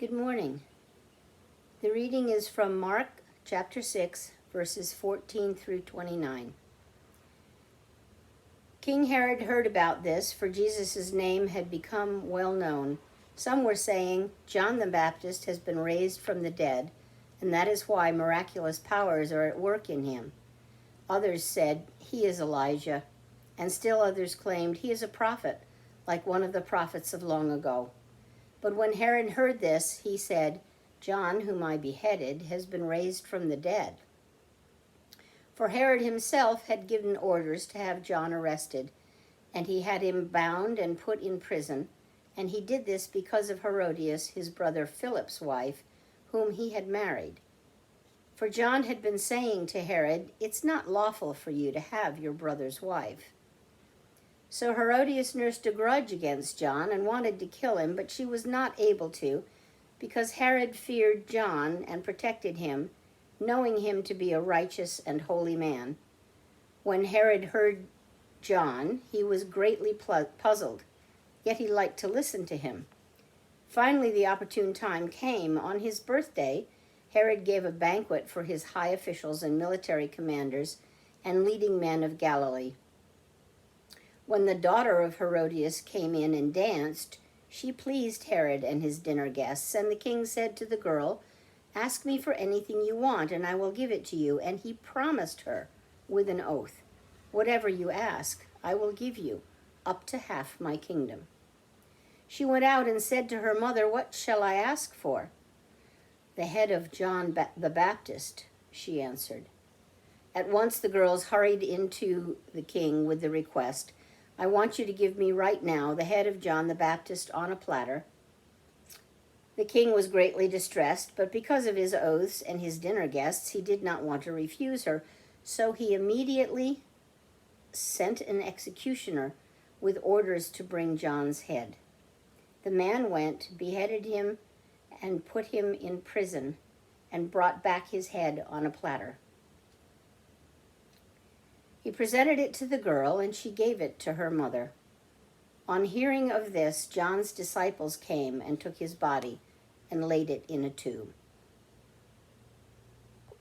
Good morning. The reading is from Mark chapter 6, verses 14 through 29. King Herod heard about this, for Jesus' name had become well known. Some were saying, John the Baptist has been raised from the dead, and that is why miraculous powers are at work in him. Others said, he is Elijah, and still others claimed he is a prophet, like one of the prophets of long ago. But when Herod heard this, he said, John, whom I beheaded, has been raised from the dead. For Herod himself had given orders to have John arrested, and he had him bound and put in prison, and he did this because of Herodias, his brother Philip's wife, whom he had married. For John had been saying to Herod, it's not lawful for you to have your brother's wife. So Herodias nursed a grudge against John and wanted to kill him, but she was not able to, because Herod feared John and protected him, knowing him to be a righteous and holy man. When Herod heard John, he was greatly puzzled, yet he liked to listen to him. Finally, the opportune time came. On his birthday, Herod gave a banquet for his high officials and military commanders and leading men of Galilee. When the daughter of Herodias came in and danced, she pleased Herod and his dinner guests, and the king said to the girl, ask me for anything you want, and I will give it to you. And he promised her with an oath, whatever you ask, I will give you, up to half my kingdom. She went out and said to her mother, what shall I ask for? The head of John the Baptist, she answered. At once the girls hurried into the king with the request, I want you to give me right now the head of John the Baptist on a platter. The king was greatly distressed, but because of his oaths and his dinner guests, he did not want to refuse her, so he immediately sent an executioner with orders to bring John's head. The man went, beheaded him, and put him in prison, and brought back his head on a platter. He presented it to the girl, and she gave it to her mother. On hearing of this, John's disciples came and took his body and laid it in a tomb.